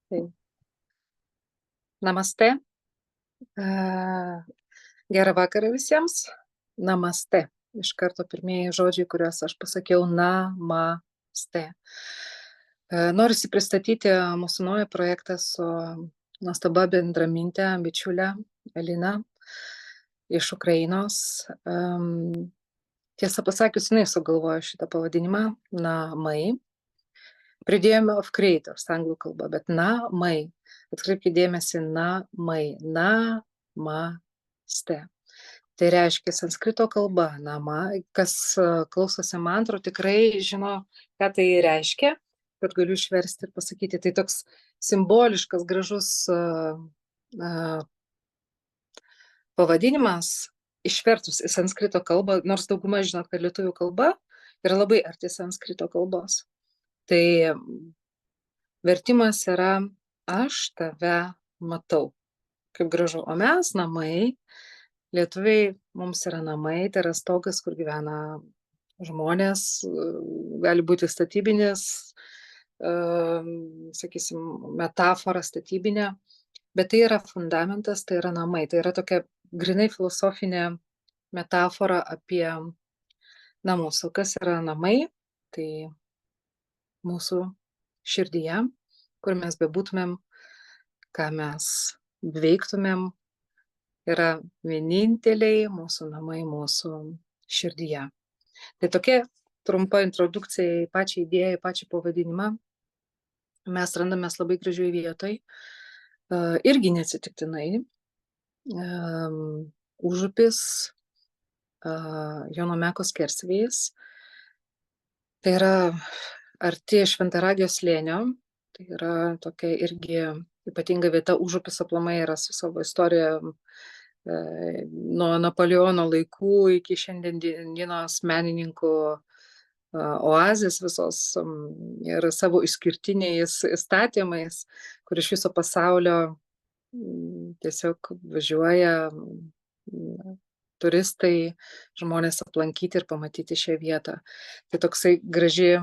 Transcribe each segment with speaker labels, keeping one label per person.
Speaker 1: Tai namaste. Gerą vakarą visiems. Namaste. Iš karto pirmieji žodžiai, kuriuos aš pasakiau, namaste. Norisi pristatyti mūsų naują projektą su nuostaba bendramintė, bičiulė Elina iš Ukrainos. Tiesą pasakius, jinai sugalvojo šitą pavadinimą, namai. Pridėjome of creators anglų kalba, bet namai. Atkreipkite dėmesį, namai, namaste. Tai reiškia sanskrito kalba, nama. Kas klausosi mantrų, tikrai žino, ką tai reiškia, kad galiu išversti ir pasakyti. Tai toks simboliškas, gražus pavadinimas, išvertus į sanskrito kalbą, nors dauguma žinot, kad lietuvių kalba yra labai arti sanskrito kalbos. Tai vertimas yra aš tave matau. Kaip gražu. O mes namai, lietuviai, mums yra namai, tai yra stogas, kur gyvena žmonės, gali būti statybinis, sakysim, metafora statybinė, bet tai yra fundamentas, tai yra namai, tai yra tokia grinai filosofinė metafora apie namus. O kas yra namai? Tai mūsų širdyje, kur mes bebūtumėm, ką mes veiktumėm, yra vieninteliai mūsų namai mūsų širdyje. Tai tokia trumpa introdukcija į pačią idėją, į pačią pavadinimą. Mes randamės labai gražioj vietoj, irgi neatsitiktinai. Užupis, Jono Meko skersvėjis. Tai yra arti Šventaragio slėnio, tai yra tokia irgi ypatinga vieta. Užupis aplamai yra su savo istorija nuo Napoleono laikų iki šiandienos menininkų oazės visos ir savo išskirtiniais įstatymais, kur iš viso pasaulio tiesiog važiuoja turistai, žmonės aplankyti ir pamatyti šią vietą. Tai toksai gražiai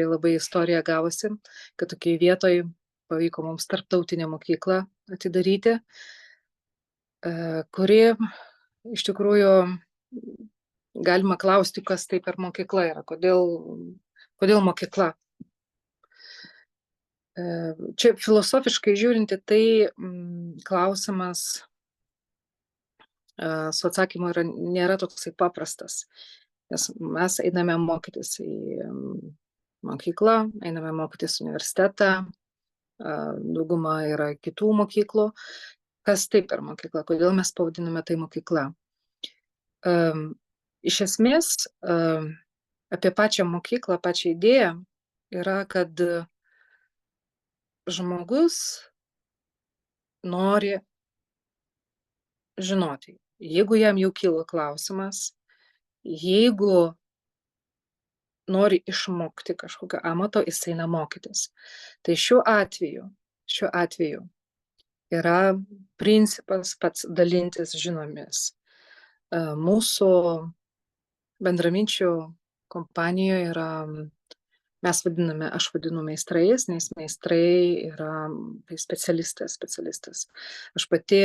Speaker 1: labai istorija gavosi, kad tokiai vietoj pavyko mums tarptautinę mokyklą atidaryti, kuri iš tikrųjų galima klausti, kas tai per mokykla yra, kodėl mokykla. Čia filosofiškai žiūrinti, tai klausimas su atsakymu nėra toksai paprastas, nes mes einame mokytis į mokyklą, einame mokytis į universitetą, dauguma yra kitų mokyklų. Kas tai per mokykla, kodėl mes pavadiname tai mokykla? Iš esmės, apie pačią mokyklą, pačią idėją yra, kad žmogus nori žinoti, jeigu jam jau kilo klausimas, jeigu nori išmokti kažkokio amato, jis eina mokytis. Tai šiuo atveju yra principas pats dalintis žiniomis. Mūsų bendraminčių kompanijoje yra, aš vadinu meistrais, nes meistrai yra specialistas. Aš pati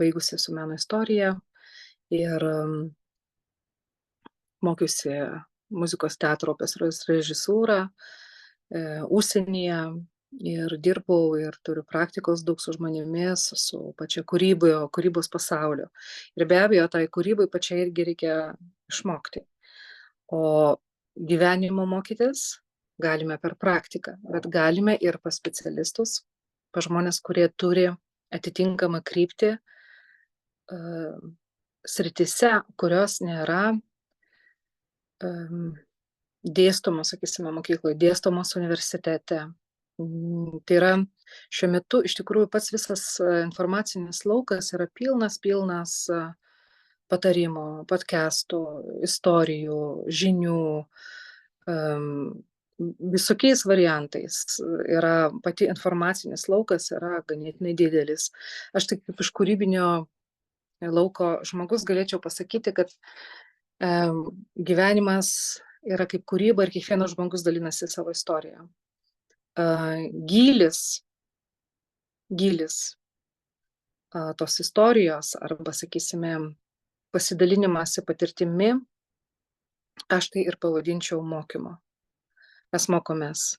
Speaker 1: baigusi su meno istorija ir mokiausi muzikos teatro operos režisūrą užsienyje ir dirbau ir turiu praktikos daug su žmonėmis, su pačia kūrybos pasauliu. Ir be abejo, tai kūrybai pačiai irgi reikia išmokti. O gyvenimo mokytis galime per praktiką, bet galime ir pas specialistus, pas žmonės, kurie turi atitinkamą kryptį srityse, kurios nėra dėstomos, sakysime, mokykloje, dėstomos universitete. Tai yra šiuo metu iš tikrųjų pats visas informacinis laukas yra pilnas patarimų, podcastų, istorijų, žinių, visokiais variantais. Yra pati informacinis laukas yra ganėtinai didelis. Aš tik kaip iš kūrybinio lauko žmogus galėčiau pasakyti, kad gyvenimas yra kaip kūryba ir kiekvienas žmogus dalinasi savo istoriją. gylis tos istorijos arba, sakysime, pasidalinimas patirtimi, aš tai ir pavadinčiau mokymu. Mes mokomės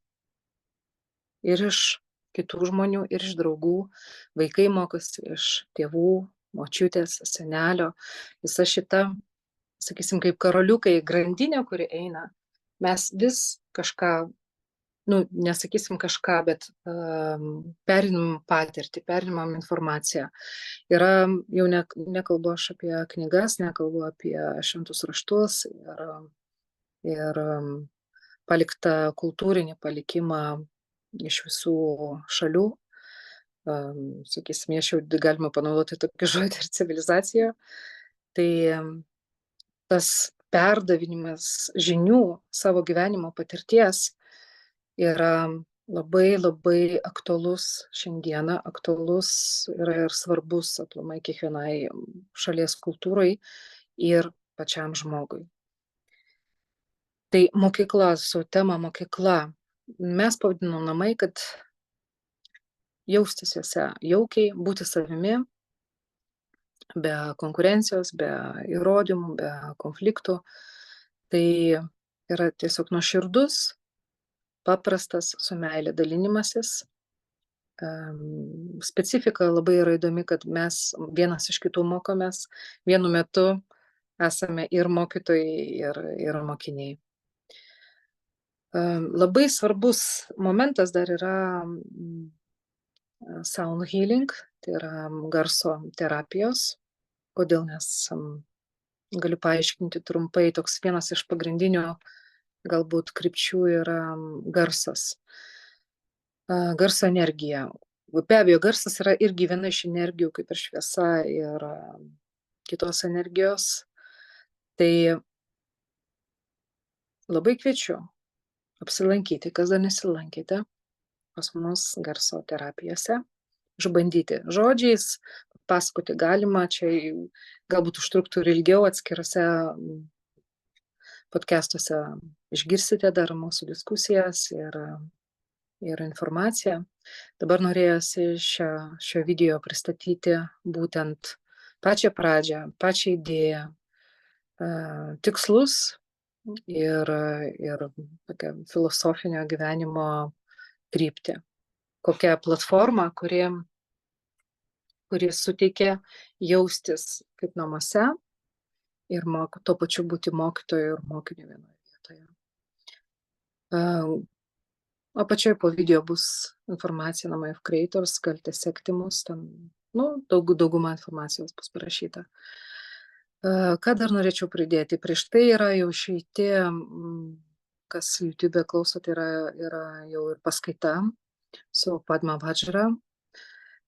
Speaker 1: ir iš kitų žmonių, ir iš draugų. Vaikai mokosi iš tėvų, močiutės, senelio. Visa šita, sakysim, kaip karoliukai grandinė, kuri eina, mes vis kažką, nesakysim kažką, bet perinam patirtį, perinam informaciją. Yra, jau nekalbu aš apie knygas, nekalbu apie šventus raštus ir paliktą kultūrinį palikimą iš visų šalių. Sakysim, aš jau galima panaudoti tokį žodį ir civilizaciją. Tai tas perdavinimas žinių, savo gyvenimo patirties yra labai labai aktualus šiandieną, aktualus yra ir svarbus aplamai kiekvienai šalies kultūrai ir pačiam žmogui. Tai mokykla, su tema mokykla, mes pavadinom namai, kad jaustis juose jaukiai, būti savimi, be konkurencijos, be įrodymų, be konfliktų. Tai yra tiesiog nuoširdus, paprastas, su meile dalinimasis. Specifika labai yra įdomi, kad mes vienas iš kitų mokomės, vienu metu esame ir mokytojai, ir mokiniai. Labai svarbus momentas dar yra sound healing, tai yra garso terapijos. Kodėl? Nes galiu paaiškinti trumpai, toks vienas iš pagrindinių galbūt krypčių yra garsas. Garso energija. Be abejo, garsas yra irgi viena iš energijų, kaip ir šviesa ir kitos energijos. Tai labai kviečiu apsilankyti, kas dar nesilankėte pas mus garso terapijose, išbandyti žodžiais, pasakoti galima, čia galbūt užtruktų ir ilgiau, atskirose podcastuose išgirsite dar mūsų diskusijas ir informaciją. Dabar norėjosi šio video pristatyti būtent pačią pradžią, pačią idėją, tikslus ir tokią filosofinio gyvenimo kryptį. Kokia platforma, kuri suteikia jaustis kaip namuose ir tuo pačiu būti mokytoju ir mokiniu vienoje vietoje. Apačioje po video bus informacija Namai of Creators, galite sekti mus, ten, dauguma informacijos bus parašyta. Ką dar norėčiau pridėti? Prieš tai yra jau išeiti, kas YouTube klauso, tai yra jau ir paskaita su Padma Vajra.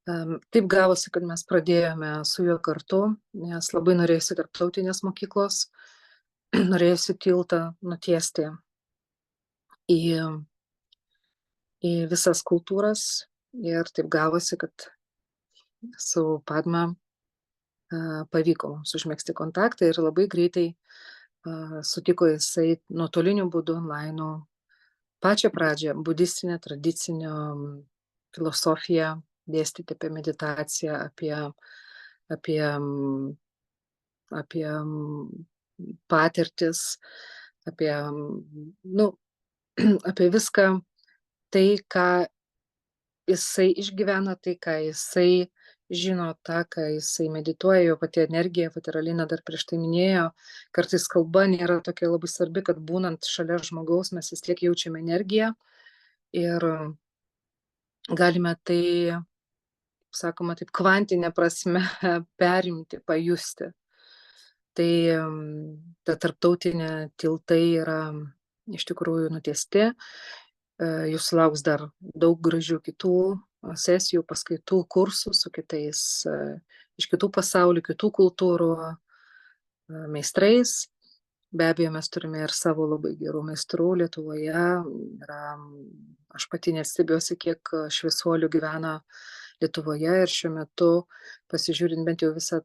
Speaker 1: Taip gavosi, kad mes pradėjome su juo kartu, nes labai norėjusi tarptautinės mokyklos, norėjusi tiltą nutiesti į visas kultūras ir taip gavosi, kad su Padma pavyko mums užmegzti kontaktą ir labai greitai sutiko jisai nuotoliniu būdu online pačią pradžią budistinę, tradicinio filosofiją dėstyti apie meditaciją, apie patirtis, apie viską tai, ką jisai išgyvena, tai, ką jisai žino, tą, ką jisai medituoja, jo pati energija, pati Alina dar prieš tai minėjo, kartais kalba nėra tokia labai svarbi, kad būnant šalia žmogaus mes vis tiek jaučiame energiją ir galime tai, sakoma, taip kvantinė prasme perimti, pajusti. Tai ta tarptautinė tiltai yra iš tikrųjų nutiesti. Jūsų lauks dar daug gražių kitų sesijų, paskaitų, kursų su kitais iš kitų pasaulių, kitų kultūrų meistrais. Be abejo, mes turime ir savo labai gerų meistrų Lietuvoje. Aš pati nestebiuosi, kiek šviesuolių gyvena Lietuvoje ir šiuo metu, pasižiūrint bent jau visą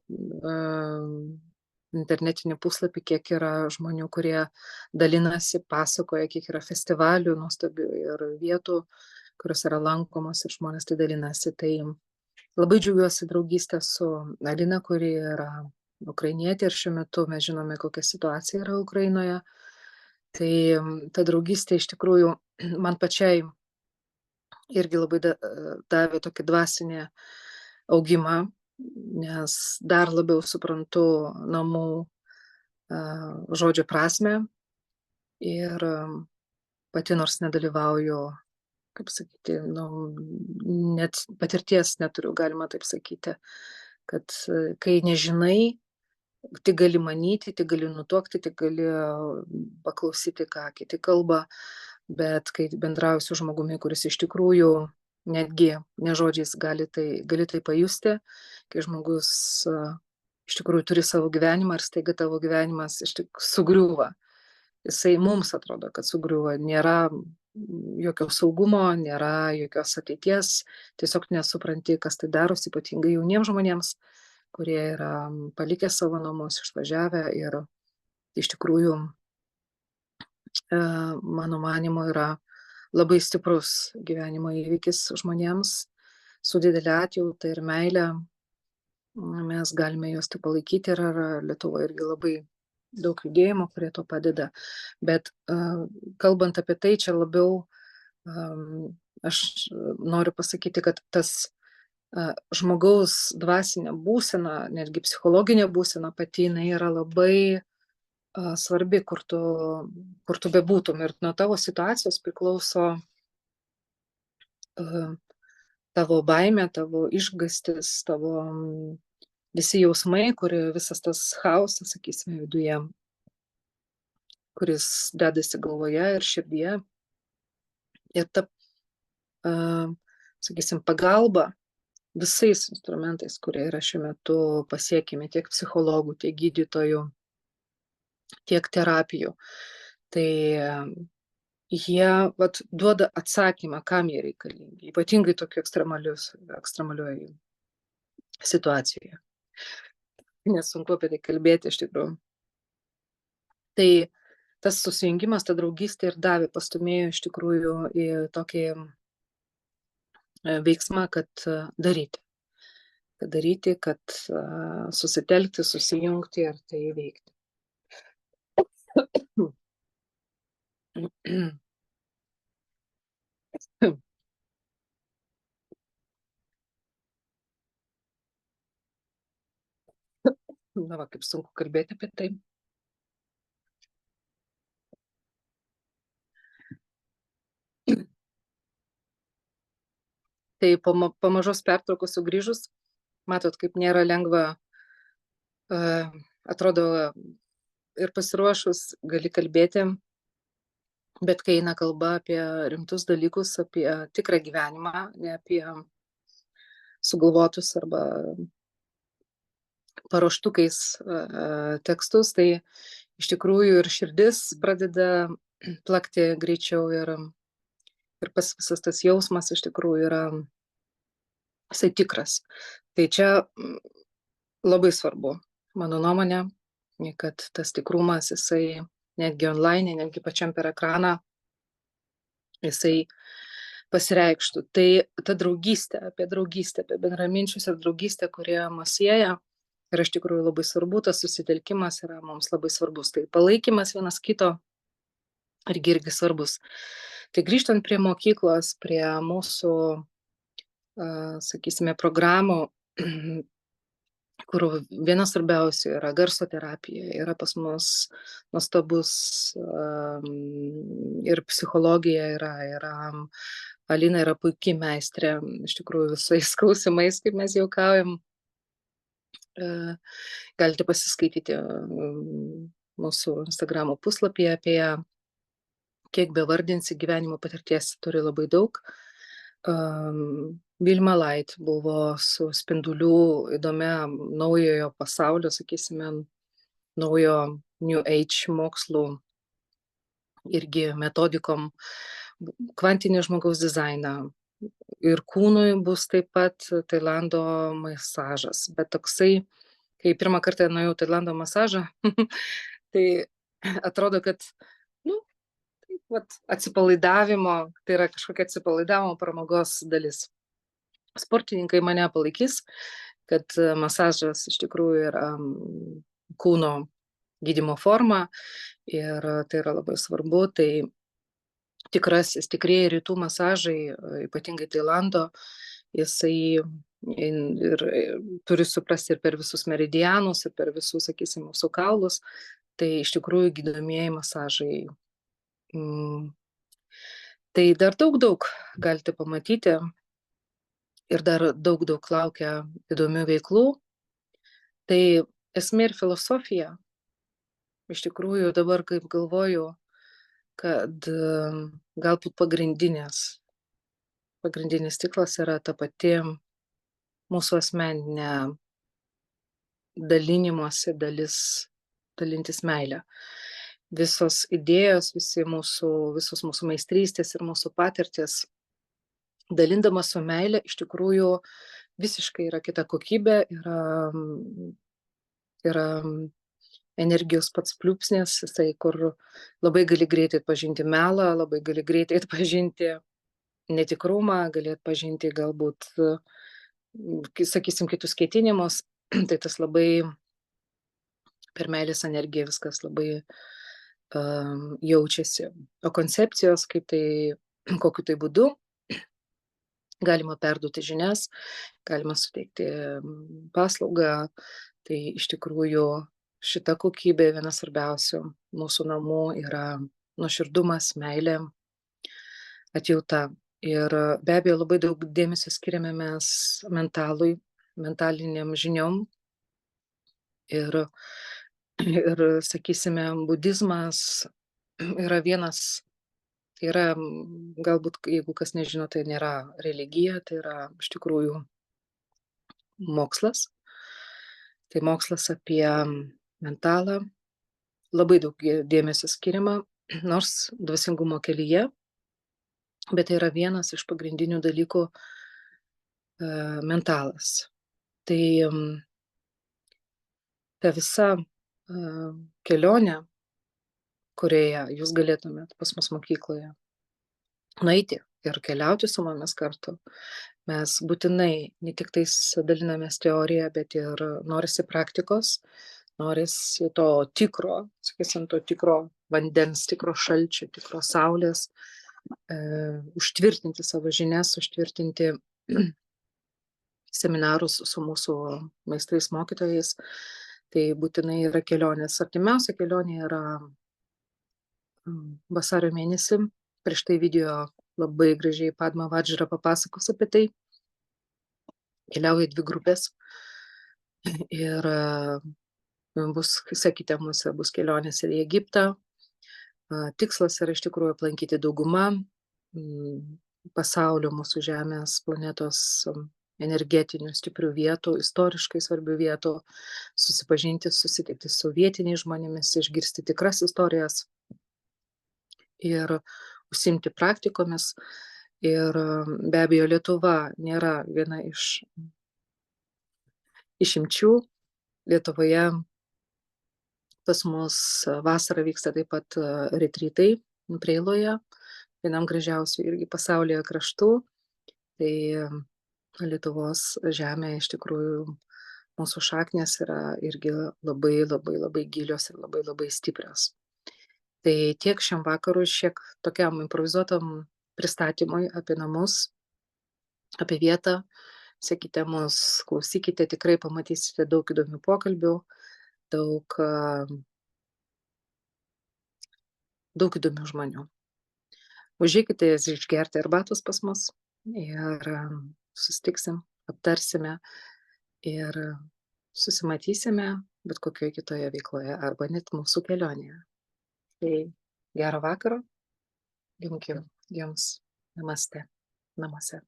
Speaker 1: internetinį puslapį, kiek yra žmonių, kurie dalinasi, pasakoja, kiek yra festivalių nuostabių ir vietų kurios yra lankomos ir žmonės tai dalinasi. Tai labai džiaugiuosi draugystę su Alina, kuri yra ukrainietė ir šiuo metu mes žinome, kokia situacija yra Ukrainoje. Tai ta draugystė iš tikrųjų man pačiai irgi labai davė tokį dvasinį augimą, nes dar labiau suprantu namų žodžio prasme ir pati nors nedalyvauju, kaip sakyti, net patirties neturiu, galima taip sakyti, kad kai nežinai, tik gali manyti, tik gali nutuokti, tik gali paklausyti, ką kiti kalba, bet kai bendrauji su žmogumi, kuris iš tikrųjų netgi ne žodžiais gali tai pajusti, kai žmogus iš tikrųjų turi savo gyvenimą ir staiga tavo gyvenimas iš tikrųjų sugriūva. Jisai mums atrodo, kad sugriūva, nėra jokio saugumo, nėra jokios ateities, tiesiog nesupranti, kas tai darosi, ypatingai jauniems žmonėms, kurie yra palikę savo namus, išvažiavę ir iš tikrųjų, mano manymu, yra labai stiprus gyvenimo įvykis žmonėms su didelė atjauta ir meilė. Mes galime juos tik palaikyti ir Lietuvoje irgi labai daug judėjimų, kurie to padeda. Bet kalbant apie tai, čia labiau aš noriu pasakyti, kad tas žmogaus dvasinė būsena, netgi psichologinė būsena pati, jinai yra labai svarbi, kur tu bebūtum. Ir nuo tavo situacijos priklauso tavo baimė, tavo išgąstis, tavo visi jausmai, visas tas chaosas, sakysime, viduje, kuris dedasi galvoje ir širdyje. Ir ta, sakysim, pagalba visais instrumentais, kurie yra šiuo metu pasiekimi tiek psichologų, tiek gydytojų, tiek terapijų. Tai jie duoda atsakymą, kam jie reikalingi, ypatingai tokiu ekstremalioj situacijoje. Nesunku apie tai kalbėti iš tikrųjų. Tai tas susijungimas, ta draugystė ir davė, pastumėjo iš tikrųjų į tokį veiksmą, kad daryti. Kad susitelkti, susijungti ir tai įveikti. Na va, kaip sunku kalbėti apie tai. Tai po mažos pertraukos sugrįžus, matot, kaip nėra lengva, atrodo, ir pasiruošus gali kalbėti, bet kai eina kalba apie rimtus dalykus, apie tikrą gyvenimą, ne apie sugalvotus arba paruoštukais tekstus, tai iš tikrųjų ir širdis pradeda plakti greičiau ir pas visas tas jausmas iš tikrųjų yra visai tikras. Tai čia labai svarbu, mano nuomonė, kad tas tikrumas, jisai netgi online, netgi pačiam per ekraną, jisai pasireikštų. Tai ta draugystė, apie bendraminčius ir draugystę, kurie mus sieja, yra iš tikrųjų labai svarbu, tas susitelkimas yra mums labai svarbus. Tai palaikymas vienas kito irgi svarbus. Tai grįžtant prie mokyklos, prie mūsų, sakysime, programų, kur viena svarbiausių yra garso terapija, yra pas mus nuostabus ir psichologija yra, Alina yra puikiai meistrė, iš tikrųjų visais klausimais, kaip mes juokaujam. Galite pasiskaityti mūsų Instagramo puslapyje apie ją, kiek bevardinsi, gyvenimo patirties turi labai daug. Vilma Light buvo su spindulių įdomia naujojo pasaulio, sakysime, naujo New Age mokslų irgi metodikom, kvantinį žmogaus dizainą. Ir kūnui bus taip pat Tailando masažas. Bet toksai, kai pirmą kartą nuėjau Tailando masažą, tai atrodo, kad atsipalaidavimo, tai yra kažkokia atsipalaidavimo pramogos dalis. Sportininkai mane palaikys, kad masažas iš tikrųjų yra kūno gydymo forma ir tai yra labai svarbu. Tai tikrieji rytų masažai, ypatingai Tailando, jisai turi suprasti ir per visus meridianus, ir per visus, sakysim, mūsų kaulus. Tai iš tikrųjų gydomieji masažai. Tai dar daug galite pamatyti ir dar daug laukia įdomių veiklų. Tai esmė ir filosofija. Iš tikrųjų dabar kaip galvoju, kad galbūt pagrindinis tikslas yra ta pati mūsų asmeninė dalinimosi dalis, dalintis meilę. Visos idėjos, visos mūsų meistrystės ir mūsų patirtis, dalindamas su meilė, iš tikrųjų visiškai yra kita kokybė, yra energijos pats pliūpsnis, jisai, kur labai gali greitai atpažinti melą, labai gali greitai atpažinti netikrumą, gali atpažinti galbūt, sakysim, kitus ketinimus. Tai tas labai per meilės energiją viskas labai jaučiasi. O koncepcijos, kokiu tai būdu galima perduoti žinias, galima suteikti paslaugą. Tai iš tikrųjų šita kokybė viena svarbiausių mūsų namų yra nuoširdumas, meilė, atjauta. Ir be abejo labai daug dėmesio skiriame mes mentaliniam žiniom. Ir sakysime, budizmas yra vienas, tai yra, galbūt, jeigu kas nežino, tai nėra religija, tai yra iš tikrųjų mokslas. Tai mokslas apie mentalą, labai daug dėmesio skiriama, nors dvasingumo kelyje, bet tai yra vienas iš pagrindinių dalykų mentalas. Tai ta visa kelionė, kurioje jūs galėtumėt pas mus mokykloje nueiti ir keliauti su mumis kartu, mes būtinai ne tik tais dalinamės teoriją, bet ir norisi praktikos, norisi to tikro, sakysim, to tikro vandens, tikro šalčio, tikro saulės, užtvirtinti savo žinias, užtvirtinti seminarus su mūsų meistrais mokytojais. Tai būtinai yra kelionės. Artimiausia kelionė yra vasario mėnesį. Prieš tai video labai gražiai Padma Vadžra papasakos apie tai. Keliauja 2 grupės. Ir sakyti, mūsų bus kelionės ir į Egiptą. Tikslas yra iš tikrųjų aplankyti daugumą pasaulio, mūsų Žemės planetos energetinių stiprių vietų, istoriškai svarbių vietų, susipažinti, susitikti su vietiniais žmonėmis, išgirsti tikras istorijas ir užsiimti praktikomis. Ir be abejo, Lietuva nėra viena iš išimčių. Lietuvoje pas mus vasarą vyksta taip pat retrytai Preiloje, vienam gražiausių irgi pasaulyje kraštų. Tai Lietuvos žemė iš tikrųjų mūsų šaknės yra irgi labai gilios ir labai stiprios. Tai tiek šiam vakarui, šiek tokiam improvizuotam pristatymui apie namus, apie vietą. Sekite mus, klausykite, tikrai pamatysite daug įdomių pokalbių, daug įdomių žmonių. Užeikite išgerti arbatos pas mus ir susitiksim, aptarsime ir susimatysime bet kokioje kitoje veikloje arba net mūsų kelionėje. Tai gero vakaro, linkiu jums namaste namuose.